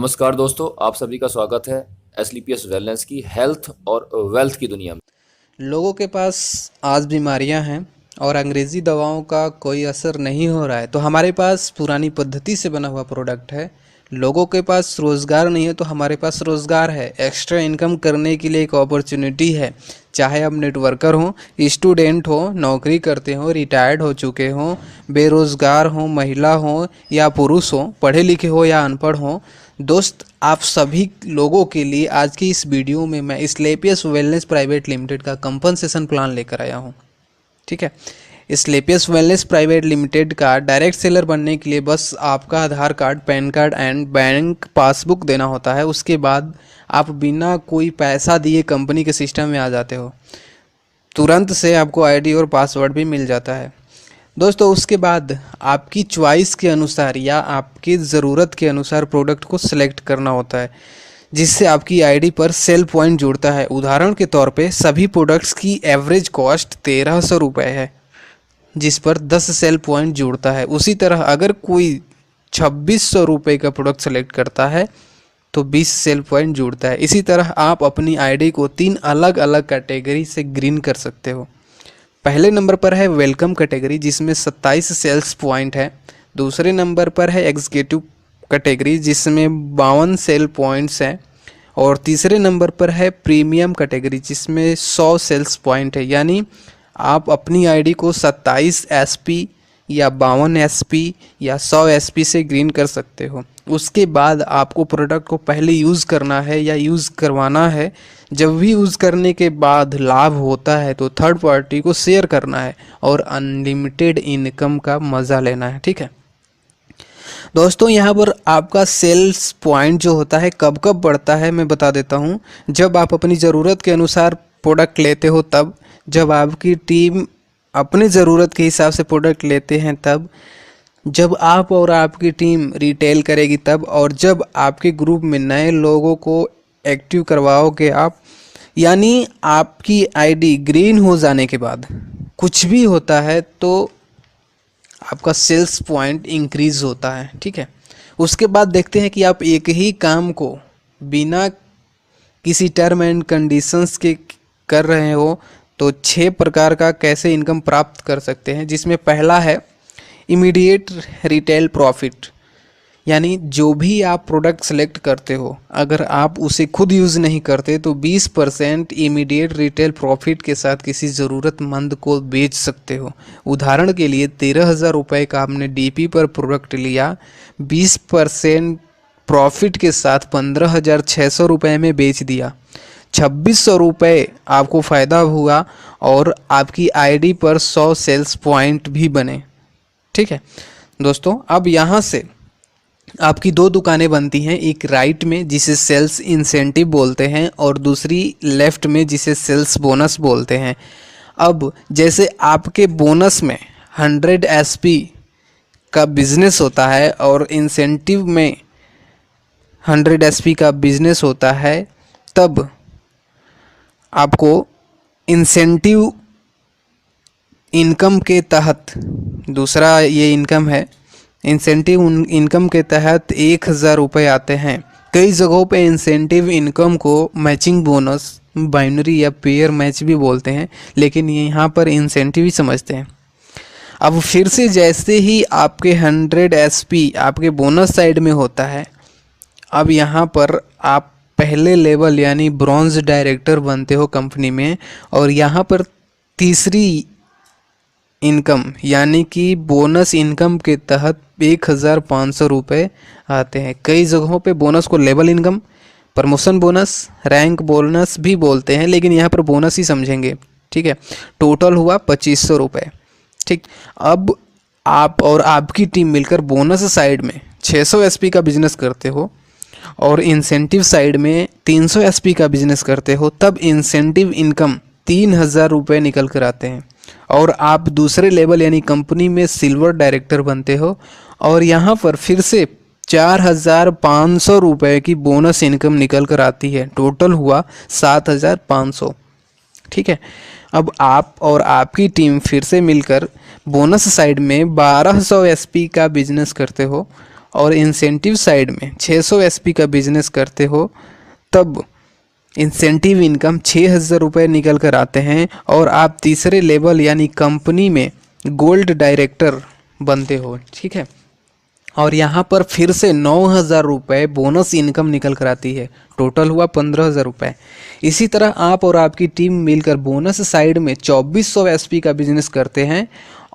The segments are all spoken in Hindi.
नमस्कार दोस्तों, आप सभी का स्वागत है एसलीपीएस वेलनेस की हेल्थ और वेल्थ की दुनिया में। लोगों के पास आज बीमारियां हैं और अंग्रेज़ी दवाओं का कोई असर नहीं हो रहा है, तो हमारे पास पुरानी पद्धति से बना हुआ प्रोडक्ट है। लोगों के पास रोज़गार नहीं है तो हमारे पास रोज़गार है। एक्स्ट्रा इनकम करने के लिए एक अपॉर्चुनिटी है। चाहे आप नेटवर्कर हो, स्टूडेंट हो, नौकरी करते हो, रिटायर्ड हो चुके हो, बेरोज़गार हो, महिला हो या पुरुष हो, पढ़े लिखे हो या अनपढ़ हो, दोस्त आप सभी लोगों के लिए आज की इस वीडियो में मैं स्लेपियस वेलनेस प्राइवेट लिमिटेड का कंपनसेशन प्लान लेकर आया हूँ। ठीक है, स्लेपियस वेलनेस प्राइवेट लिमिटेड का डायरेक्ट सेलर बनने के लिए बस आपका Aadhaar card, PAN card and bank passbook देना होता है। उसके बाद आप बिना कोई पैसा दिए कंपनी के सिस्टम में आ जाते हो। तुरंत से आपको आईडी और पासवर्ड भी मिल जाता है। दोस्तों, उसके बाद आपकी चॉइस के अनुसार या आपकी ज़रूरत के अनुसार प्रोडक्ट को सिलेक्ट करना होता है, जिससे आपकी आईडी पर सेल पॉइंट जुड़ता है। उदाहरण के तौर पे सभी प्रोडक्ट्स की एवरेज कॉस्ट 1300 रुपये है, जिस पर 10 सेल पॉइंट जुड़ता है। उसी तरह अगर कोई 2600 रुपये का प्रोडक्ट सेलेक्ट करता है तो 20 सेल पॉइंट जुड़ता है। इसी तरह आप अपनी आईडी को 3 अलग अलग कैटेगरी से ग्रीन कर सकते हो। पहले नंबर पर है वेलकम कैटेगरी, जिसमें 27 सेल्स पॉइंट है। दूसरे नंबर पर है एग्जीक्यूटिव कैटेगरी, जिसमें 52 सेल पॉइंट्स हैं। और तीसरे नंबर पर है प्रीमियम कैटेगरी, जिसमें 100 सेल्स पॉइंट है। यानी आप अपनी आईडी को 27 एसपी या 52 एसपी या 100 एसपी से ग्रीन कर सकते हो। उसके बाद आपको प्रोडक्ट को पहले यूज़ करना है या यूज़ करवाना है। जब भी यूज़ करने के बाद लाभ होता है तो थर्ड पार्टी को शेयर करना है और अनलिमिटेड इनकम का मज़ा लेना है। ठीक है दोस्तों, यहाँ पर आपका सेल्स पॉइंट जो होता है कब कब बढ़ता है मैं बता देता हूँ। जब आप अपनी ज़रूरत के अनुसार प्रोडक्ट लेते हो तब, जब आपकी टीम अपनी ज़रूरत के हिसाब से प्रोडक्ट लेते हैं तब, जब आप और आपकी टीम रिटेल करेगी तब, और जब आपके ग्रुप में नए लोगों को एक्टिव करवाओगे आप। यानी आपकी आईडी ग्रीन हो जाने के बाद कुछ भी होता है तो आपका सेल्स पॉइंट इंक्रीज होता है। ठीक है, उसके बाद देखते हैं कि आप एक ही काम को बिना किसी टर्म एंड कंडीशंस के कर रहे हो तो 6 प्रकार का कैसे इनकम प्राप्त कर सकते हैं। जिसमें पहला है इमीडिएट रिटेल प्रॉफिट, यानी जो भी आप प्रोडक्ट सेलेक्ट करते हो अगर आप उसे खुद यूज़ नहीं करते तो 20% इमीडिएट रिटेल प्रॉफिट के साथ किसी ज़रूरतमंद को बेच सकते हो। उदाहरण के लिए 13,000 रुपये का आपने डीपी पर प्रोडक्ट लिया, 20% प्रॉफिट के साथ 15,600 रुपये में बेच दिया, 2600 रुपये आपको फ़ायदा हुआ और आपकी आईडी पर 100 सेल्स पॉइंट भी बने। ठीक है दोस्तों, अब यहाँ से आपकी 2 दुकानें बनती हैं, एक राइट में जिसे सेल्स इंसेंटिव बोलते हैं और दूसरी लेफ़्ट में जिसे सेल्स बोनस बोलते हैं। अब जैसे आपके बोनस में 100 एसपी का बिजनेस होता है और इंसेंटिव में 100 एसपी का बिजनेस होता है, तब आपको इंसेंटिव इनकम के तहत, दूसरा ये इनकम है, इंसेंटिव इनकम के तहत 1,000 रुपये आते हैं। कई जगहों पे इंसेंटिव इनकम को मैचिंग बोनस, बाइनरी या पेयर मैच भी बोलते हैं, लेकिन यहाँ पर इंसेंटिव ही समझते हैं। अब फिर से जैसे ही आपके 100 एसपी आपके बोनस साइड में होता है, अब यहाँ पर आप पहले लेवल यानी ब्रॉन्ज डायरेक्टर बनते हो कंपनी में, और यहाँ पर तीसरी इनकम यानी कि बोनस इनकम के तहत 1,500 रुपये आते हैं। कई जगहों पे बोनस को level income, promotion bonus, rank bonus भी बोलते हैं, लेकिन यहाँ पर बोनस ही समझेंगे। ठीक है, टोटल हुआ 2,500 रुपये। ठीक, अब आप और आपकी टीम मिलकर बोनस साइड में 600 एसपी का बिजनेस करते हो और इंसेंटिव साइड में 300 एसपी का बिजनेस करते हो, तब इंसेंटिव इनकम 3,000 रुपये निकल कर आते हैं और आप दूसरे लेवल यानी कंपनी में सिल्वर डायरेक्टर बनते हो और यहाँ पर फिर से 4,500 रुपये की बोनस इनकम निकल कर आती है। टोटल हुआ 7,500। ठीक है, अब आप और आपकी टीम फिर से मिलकर बोनस साइड में 1,200 एसपी का बिजनेस करते हो और इंसेंटिव साइड में 600 एसपी का बिजनेस करते हो, तब इंसेंटिव इनकम 6,000 रुपये निकल कर आते हैं और आप तीसरे लेवल यानी कंपनी में गोल्ड डायरेक्टर बनते हो। ठीक है, और यहाँ पर फिर से 9,000 रुपये बोनस इनकम निकल कर आती है, टोटल हुआ 15,000 रुपये। इसी तरह आप और आपकी टीम मिलकर बोनस साइड में 2400 एसपी का बिजनेस करते हैं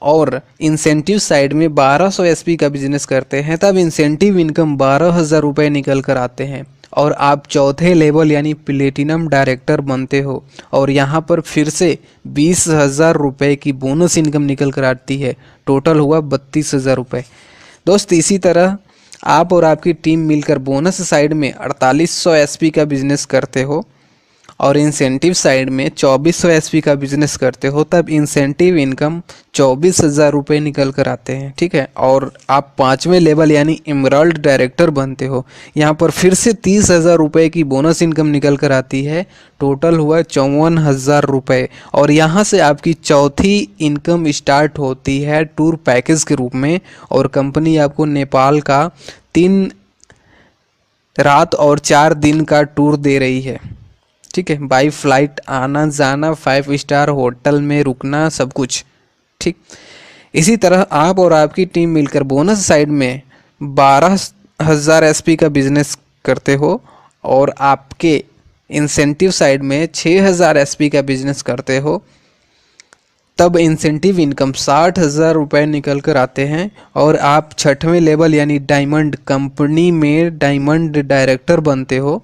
और इंसेंटिव साइड में 1200 एसपी का बिजनेस करते हैं, तब इंसेंटिव इनकम 12,000 रुपये निकल कर आते हैं और आप चौथे लेवल यानी प्लेटिनम डायरेक्टर बनते हो और यहाँ पर फिर से 20,000 रुपये की बोनस इनकम निकल कर आती है, टोटल हुआ 32,000 रुपये। दोस्त, इसी तरह आप और आपकी टीम मिलकर बोनस साइड में 4800 एसपी का बिजनेस करते हो और इंसेंटिव साइड में 2400 एसपी का बिजनेस करते हो, तब इंसेंटिव इनकम 24,000 रुपये निकल कर आते हैं। ठीक है, और आप पाँचवें लेवल यानी एमराल्ड डायरेक्टर बनते हो, यहाँ पर फिर से 30,000 रुपये की बोनस इनकम निकल कर आती है, टोटल हुआ 54,000 रुपये। और यहाँ से आपकी चौथी इनकम स्टार्ट होती है टूर पैकेज के रूप में और कंपनी आपको नेपाल का 3 रात और 4 दिन का टूर दे रही है। ठीक है, बाई फ्लाइट आना जाना, 5 स्टार होटल में रुकना, सब कुछ। ठीक, इसी तरह आप और आपकी टीम मिलकर बोनस साइड में 12,000 एसपी का बिजनेस करते हो और आपके इंसेंटिव साइड में 6,000 एसपी का बिजनेस करते हो, तब इंसेंटिव इनकम 60,000 रुपये निकल कर आते हैं और आप छठवें लेवल यानी डायमंड कंपनी में डायमंड डायरेक्टर बनते हो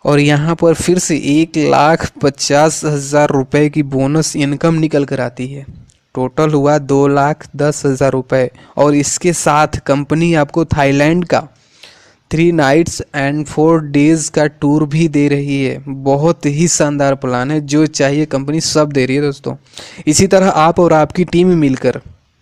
और यहाँ पर फिर से 1,50,000 रुपये की बोनस इनकम निकल कर आती है, टोटल हुआ 2,10,000 रुपये। और इसके साथ कंपनी आपको थाईलैंड का 3 नाइट्स एंड 4 डेज़ का टूर भी दे रही है। बहुत ही शानदार प्लान है, जो चाहिए कंपनी सब दे रही है दोस्तों। इसी तरह आप और आपकी टीम मिलकर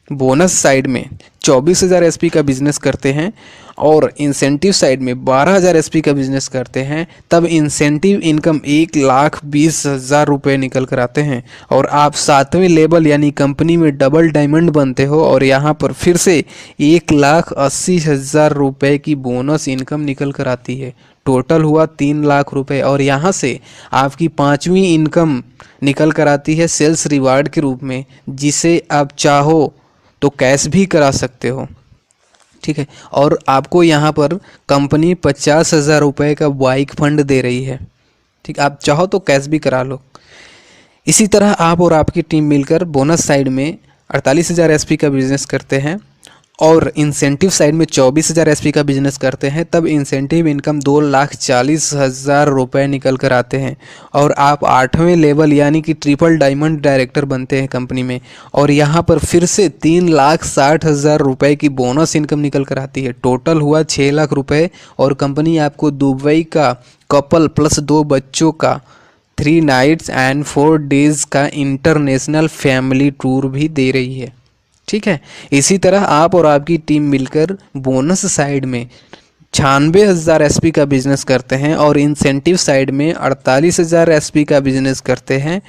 बोनस साइड में 24,000 एसपी का बिजनेस करते हैं और इंसेंटिव साइड में 12,000 एसपी का बिजनेस करते हैं, तब इंसेंटिव इनकम 1,20,000 रुपये निकल कर आते हैं और आप 7वें लेवल यानी कंपनी में डबल डायमंड बनते हो और यहाँ पर फिर से 1,80,000 रुपये की बोनस इनकम निकल कर आती है, टोटल हुआ 3 लाख रुपये। और यहाँ से आपकी 5वीं इनकम निकल कर आती है सेल्स रिवार्ड के रूप में, जिसे आप चाहो तो कैश भी करा सकते हो। ठीक है, और आपको यहाँ पर कंपनी 50,000 रुपये का बाइक फंड दे रही है। ठीक, आप चाहो तो कैश भी करा लो। इसी तरह आप और आपकी टीम मिलकर बोनस साइड में 48,000 एसपी का बिजनेस करते हैं और इंसेंटिव साइड में 24,000 एसपी का बिजनेस करते हैं, तब इंसेंटिव इनकम 2,40,000 रुपये निकल कर आते हैं और आप 8वें लेवल यानी कि ट्रिपल डायमंड डायरेक्टर बनते हैं कंपनी में और यहाँ पर फिर से 3,60,000 रुपये की बोनस इनकम निकल कर आती है, टोटल हुआ 6 लाख रुपये। और कंपनी आपको दुबई का कपल प्लस 2 बच्चों का 3 नाइट्स एंड 4 डेज़ का इंटरनेशनल फैमिली टूर भी दे रही है। ठीक है, इसी तरह आप और आपकी टीम मिलकर बोनस साइड में 96,000 एसपी का बिजनेस करते हैं और इंसेंटिव साइड में 48,000 एसपी का बिजनेस करते हैं,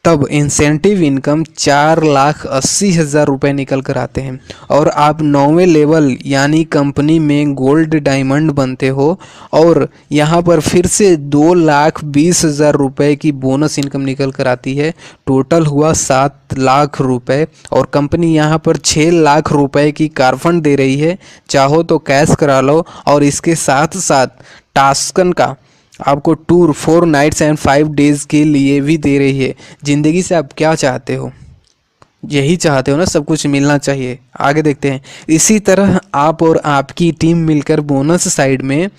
तब इंसेंटिव इनकम 4,80,000 रुपये निकल कर आते हैं और आप 9वें लेवल यानी कंपनी में गोल्ड डायमंड बनते हो और यहाँ पर फिर से 2,20,000 रुपये की बोनस इनकम निकल कर आती है, टोटल हुआ 7 लाख रुपये। और कंपनी यहाँ पर 6 लाख रुपये की कार फंड दे रही है, चाहो तो कैश करा लो। और इसके साथ साथ टास्कन का आपको टूर 4 नाइट्स एंड 5 डेज़ के लिए भी दे रही है। ज़िंदगी से आप क्या चाहते हो? यही चाहते हो ना, सब कुछ मिलना चाहिए। आगे देखते हैं। इसी तरह आप और आपकी टीम मिलकर बोनस साइड में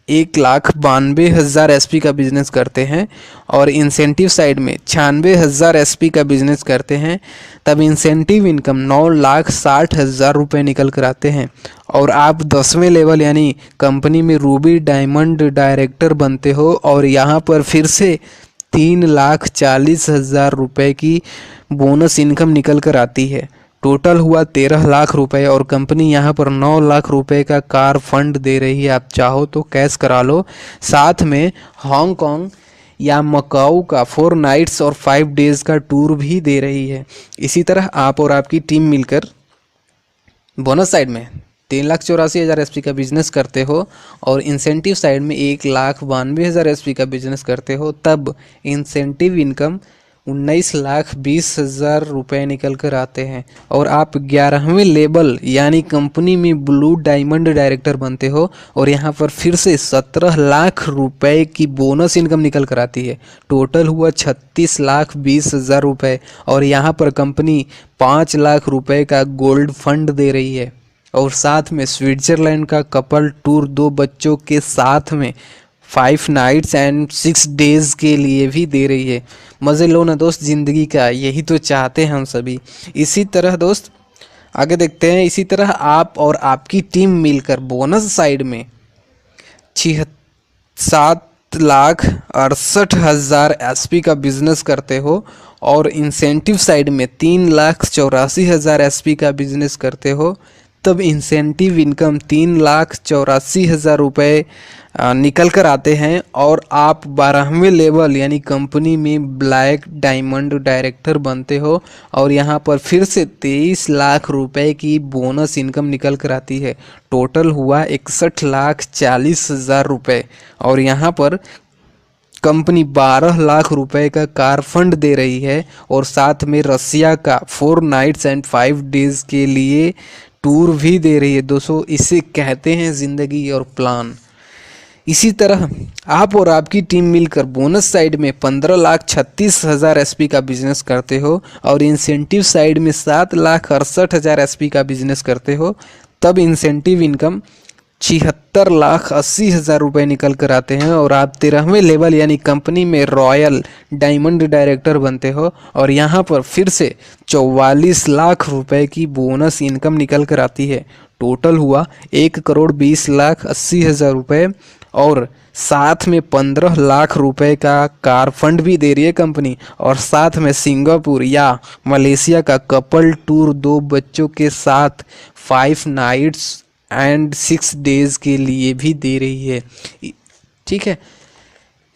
1,92,000 एसपी का बिजनेस करते हैं और इंसेंटिव साइड में 96,000 एसपी का बिजनेस करते हैं, तब इंसेंटिव इनकम 9,60,000 रुपये निकल कर आते हैं और आप 10वें लेवल यानी कंपनी में रूबी डायमंड डायरेक्टर बनते हो और यहाँ पर फिर से 3,40,000 रुपये की बोनस इनकम निकल कर आती है, टोटल हुआ 13 लाख रुपए और कंपनी यहाँ पर 9 लाख रुपए का कार फंड दे रही है। आप चाहो तो कैश करा लो। साथ में हांगकांग या मकाऊ का 4 नाइट्स और 5 डेज़ का टूर भी दे रही है। इसी तरह आप और आपकी टीम मिलकर बोनस साइड में 3,84,000 एसपी का बिजनेस करते हो और इंसेंटिव साइड में 1,92,000 एसपी का बिजनेस करते हो, तब इंसेंटिव इनकम 19,20,000 रुपये निकल कर आते हैं और आप 11वें लेवल यानी कंपनी में ब्लू डायमंड डायरेक्टर बनते हो और यहाँ पर फिर से 17 लाख रुपए की बोनस इनकम निकल कर आती है। टोटल हुआ 36,20,000 रुपये और यहाँ पर कंपनी 5 लाख रुपए का गोल्ड फंड दे रही है और साथ में स्विट्जरलैंड का कपल टूर 2 बच्चों के साथ में 5 नाइट्स एंड 6 डेज के लिए भी दे रही है। मज़े लो ना दोस्त ज़िंदगी का, यही तो चाहते हैं हम सभी। इसी तरह दोस्त आगे देखते हैं, इसी तरह आप और आपकी टीम मिलकर बोनस साइड में 7,68,000 एसपी का बिजनेस करते हो और इंसेंटिव साइड में 3,84,000 एसपी का बिजनेस करते हो, तब इंसेंटिव इनकम 3,84,000 रुपये निकल कर आते हैं और आप 12वें लेवल यानी कंपनी में ब्लैक डायमंड डायरेक्टर बनते हो और यहाँ पर फिर से 23 लाख रुपए की बोनस इनकम निकल कर आती है। टोटल हुआ 61,40,000 रुपये और यहाँ पर कंपनी 12 लाख रुपए का कार फंड दे रही है और साथ में रसिया का 4 नाइट्स एंड 5 डेज के लिए टूर भी दे रही है। दोस्तों इसे कहते हैं ज़िंदगी और प्लान। इसी तरह आप और आपकी टीम मिलकर बोनस साइड में 15,36,000 एसपी का बिजनेस करते हो और इंसेंटिव साइड में 7,68,000 एसपी का बिजनेस करते हो, तब इंसेंटिव इनकम 76,80,000 रुपये निकल कर आते हैं और आप 13वें लेवल यानी कंपनी में रॉयल डायमंड डायरेक्टर बनते हो और यहाँ पर फिर से 44 लाख रुपए की बोनस इनकम निकल कर आती है। टोटल हुआ 1,20,80,000 रुपये और साथ में 15 लाख रुपए का कार फंड भी दे रही है कंपनी और साथ में सिंगापुर या मलेशिया का कपल टूर 2 बच्चों के साथ 5 नाइट्स एंड 6 डेज के लिए भी दे रही है। ठीक है,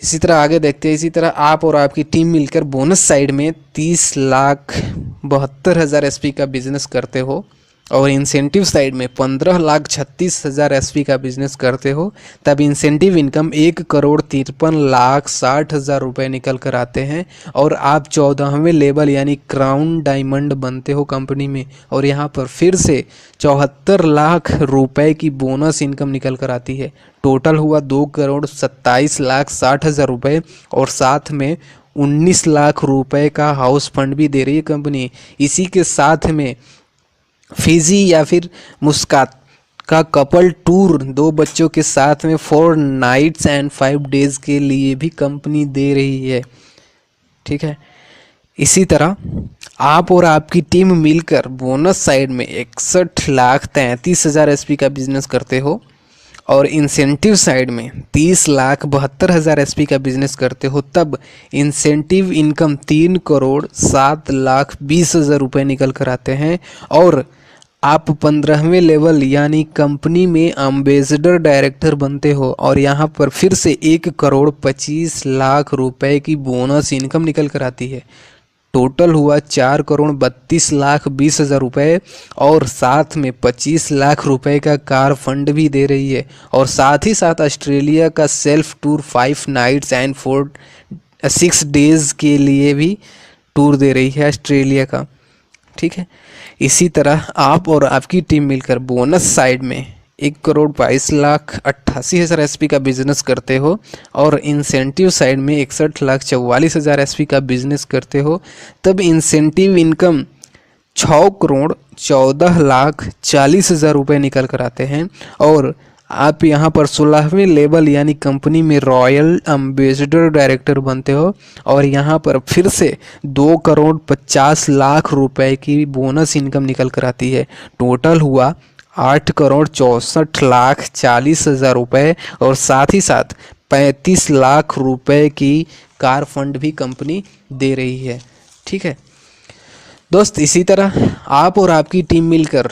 इसी तरह आगे देखते हैं। इसी तरह आप और आपकी टीम मिलकर बोनस साइड में 30,72,000 एसपी का बिजनेस करते हो और इंसेंटिव साइड में 15,36,000 एसपी का बिजनेस करते हो, तब इंसेंटिव इनकम 1,53,60,000 रुपये निकल कर आते हैं और आप 14वें लेवल यानी क्राउन डायमंड बनते हो कंपनी में और यहाँ पर फिर से 74 लाख रुपए की बोनस इनकम निकल कर आती है। टोटल हुआ 2,27,60,000 रुपये और साथ में 19 लाख रुपए का हाउस फंड भी दे रही है कंपनी। इसी के साथ में फिजी या फिर मुस्कात का कपल टूर 2 बच्चों के साथ में 4 नाइट्स एंड 5 डेज के लिए भी कंपनी दे रही है। ठीक है, इसी तरह आप और आपकी टीम मिलकर बोनस साइड में 61,33,000 एसपी का बिजनेस करते हो और इंसेंटिव साइड में 30,72,000 एसपी का बिजनेस करते हो, तब इंसेंटिव इनकम 3,07,20,000 रुपये निकल कर आते हैं और आप 15वें लेवल यानी कंपनी में एम्बेसडर डायरेक्टर बनते हो और यहाँ पर फिर से 1,25,00,000 रुपए की बोनस इनकम निकल कर आती है। टोटल हुआ 4,32,20,000 रुपये और साथ में 25 लाख रुपए का कार फंड भी दे रही है और साथ ही साथ ऑस्ट्रेलिया का self tour 5 nights and 6 days के लिए भी टूर दे रही है ऑस्ट्रेलिया का। ठीक है, इसी तरह आप और आपकी टीम मिलकर बोनस साइड में 1,22,88,000 एसपी का बिजनेस करते हो और इंसेंटिव साइड में 61,44,000 एसपी का बिजनेस करते हो, तब इंसेंटिव इनकम 6,14,40,000 रुपये निकल कर आते हैं और आप यहाँ पर 16वें लेवल यानी कंपनी में रॉयल एम्बेसडर डायरेक्टर बनते हो और यहाँ पर फिर से 2,50,00,000 रुपए की बोनस इनकम निकल कर आती है। टोटल हुआ 8,64,40,000 रुपये और साथ ही साथ 35 लाख रुपए की कार फंड भी कंपनी दे रही है। ठीक है दोस्त, इसी तरह आप और आपकी टीम मिलकर,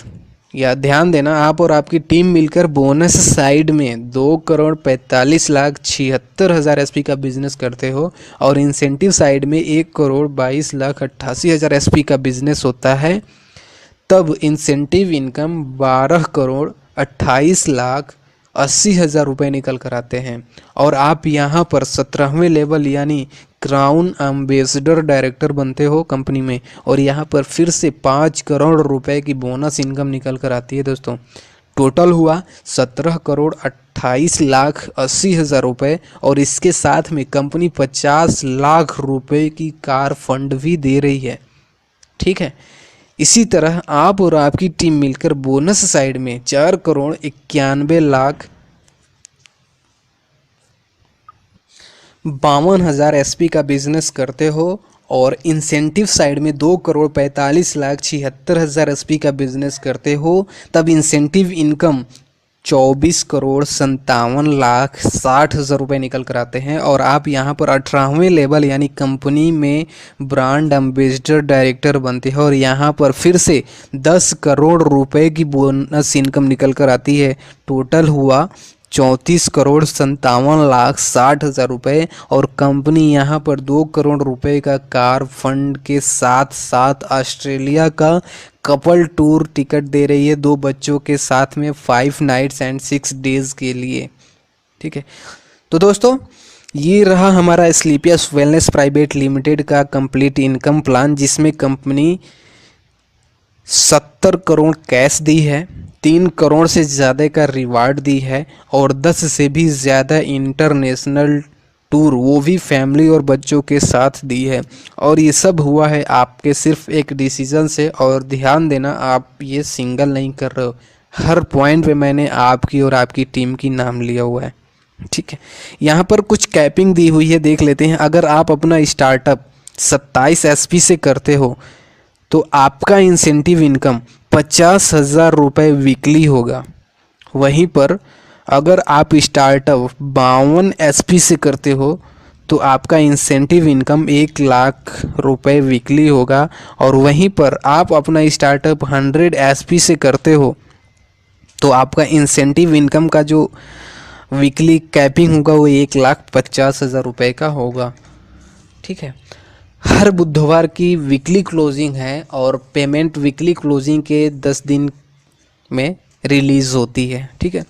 या ध्यान देना, आप और आपकी टीम मिलकर बोनस साइड में 2,45,76,000 एसपी का बिजनेस करते हो और इंसेंटिव साइड में 1,22,88,000 एसपी का बिजनेस होता है, तब इंसेंटिव इनकम 12,00,00,000 28,80,000 रुपये निकल कर आते हैं। और आप यहाँ पर 17वें लेवल यानी क्राउन एम्बेसडर डायरेक्टर बनते हो कंपनी में, और यहाँ पर फिर से 5 करोड़ रुपए की बोनस इनकम निकल कर आती है दोस्तों। टोटल हुआ 17,28,80,000 रुपये, और इसके साथ में कंपनी 50 लाख रुपए की कार फंड भी दे रही है। ठीक है, इसी तरह आप और आपकी टीम मिलकर बोनस साइड में 4,91,52,000 एसपी का बिजनेस करते हो, और इंसेंटिव साइड में 2,45,76,000 एसपी का बिजनेस करते हो, तब इंसेंटिव इनकम 24,57,60,000 रुपये निकल कर आते हैं। और आप यहाँ पर 18वें लेवल यानी कंपनी में ब्रांड एम्बेसडर डायरेक्टर बनते हैं, और यहाँ पर फिर से 10 करोड़ रुपए की बोनस इनकम निकल कर आती है। टोटल हुआ 34,57,60,000 रुपये, और कंपनी यहाँ पर 2 करोड़ रुपए का कार फंड के साथ साथ ऑस्ट्रेलिया का कपल टूर टिकट दे रही है 2 बच्चों के साथ में 5 नाइट्स एंड 6 डेज़ के लिए। ठीक है, तो दोस्तों ये रहा हमारा स्लीपियस वेलनेस प्राइवेट लिमिटेड का कंप्लीट इनकम प्लान, जिसमें कंपनी 70 करोड़ कैश दी है, 3 करोड़ से ज़्यादा का रिवार्ड दी है, और 10 से भी ज़्यादा इंटरनेशनल टूर वो भी फैमिली और बच्चों के साथ दी है। और ये सब हुआ है आपके सिर्फ एक डिसीजन से। और ध्यान देना, आप ये सिंगल नहीं कर रहे हो, हर पॉइंट पे मैंने आपकी और आपकी टीम की नाम लिया हुआ है। ठीक है, यहाँ पर कुछ कैपिंग दी हुई है, देख लेते हैं। अगर आप अपना स्टार्टअप 27 एसपी से करते हो तो आपका इंसेंटिव इनकम 50,000 रुपये वीकली होगा। वहीं पर अगर आप स्टार्टअप 52 एसपी से करते हो तो आपका इंसेंटिव इनकम 1 लाख रुपए वीकली होगा। और वहीं पर आप अपना स्टार्टअप 100 एसपी से करते हो तो आपका इंसेंटिव इनकम का जो वीकली कैपिंग होगा वो 1,50,000 रुपये का होगा। ठीक है, हर बुधवार की वीकली क्लोजिंग है, और पेमेंट वीकली क्लोजिंग के 10 दिन में रिलीज़ होती है। ठीक है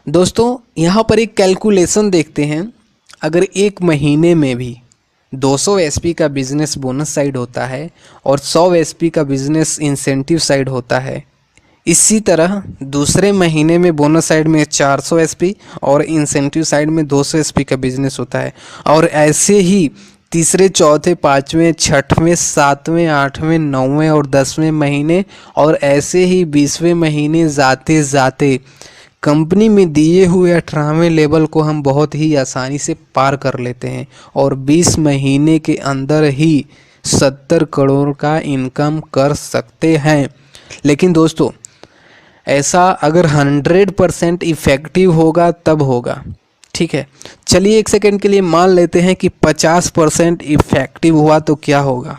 दोस्तों, यहाँ पर एक कैलकुलेशन देखते हैं। अगर एक महीने में भी 200 एसपी का बिजनेस बोनस साइड होता है और 100 एसपी का बिजनेस इंसेंटिव साइड होता है, इसी तरह दूसरे महीने में बोनस साइड में 400 एसपी और इंसेंटिव साइड में 200 एसपी का बिजनेस होता है। और ऐसे ही तीसरे, चौथे, पाँचवें, छठवें, सातवें, आठवें, नौवें और 10वें महीने, और ऐसे ही 20वें महीने जाते जाते कंपनी में दिए हुए 18वें लेवल को हम बहुत ही आसानी से पार कर लेते हैं, और 20 महीने के अंदर ही 70 करोड़ का इनकम कर सकते हैं। लेकिन दोस्तों, ऐसा अगर 100% इफ़ेक्टिव होगा तब होगा। ठीक है, चलिए एक सेकेंड के लिए मान लेते हैं कि 50% इफ़ेक्टिव हुआ तो क्या होगा।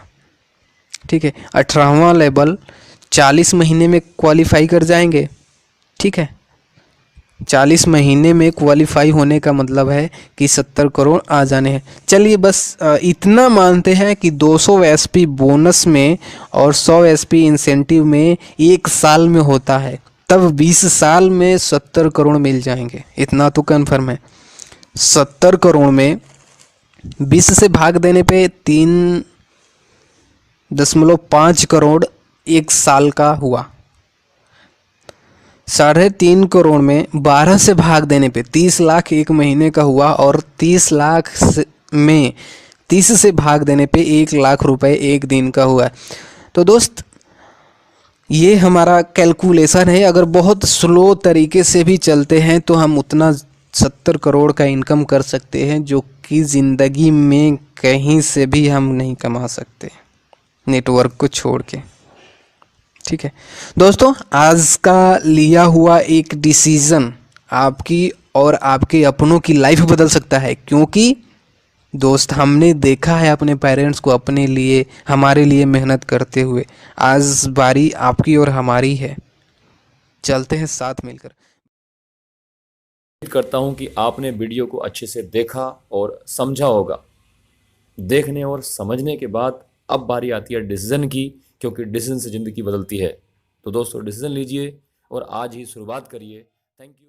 ठीक है, 18वां लेवल 40 महीने में क्वालिफाई कर जाएंगे। ठीक है, 40 महीने में क्वालिफाई होने का मतलब है कि 70 करोड़ आ जाने हैं। चलिए बस इतना मानते हैं कि 200 एसपी बोनस में और 100 एसपी इंसेंटिव में 1 साल में होता है, तब 20 साल में 70 करोड़ मिल जाएंगे। इतना तो कन्फर्म है। 70 करोड़ में 20 से भाग देने पे 3.5 करोड़ 1 साल का हुआ। 3.5 करोड़ में 12 से भाग देने पे 30 लाख 1 महीने का हुआ, और 30 लाख में 30 से भाग देने पे 1 लाख रुपए 1 दिन का हुआ। तो दोस्त, ये हमारा कैलकुलेशन है। अगर बहुत स्लो तरीके से भी चलते हैं तो हम उतना 70 करोड़ का इनकम कर सकते हैं, जो कि ज़िंदगी में कहीं से भी हम नहीं कमा सकते, नेटवर्क को छोड़ के। ठीक है दोस्तों, आज का लिया हुआ एक डिसीज़न आपकी और आपके अपनों की लाइफ बदल सकता है, क्योंकि दोस्त हमने देखा है अपने पेरेंट्स को अपने लिए, हमारे लिए मेहनत करते हुए। आज बारी आपकी और हमारी है, चलते हैं साथ मिलकर। उम्मीद करता हूँ कि आपने वीडियो को अच्छे से देखा और समझा होगा। देखने और समझने के बाद अब बारी आती है डिसीज़न की, क्योंकि डिसीज़न से ज़िंदगी बदलती है। तो दोस्तों, डिसीज़न लीजिए, और आज ही शुरुआत करिए। Thank you.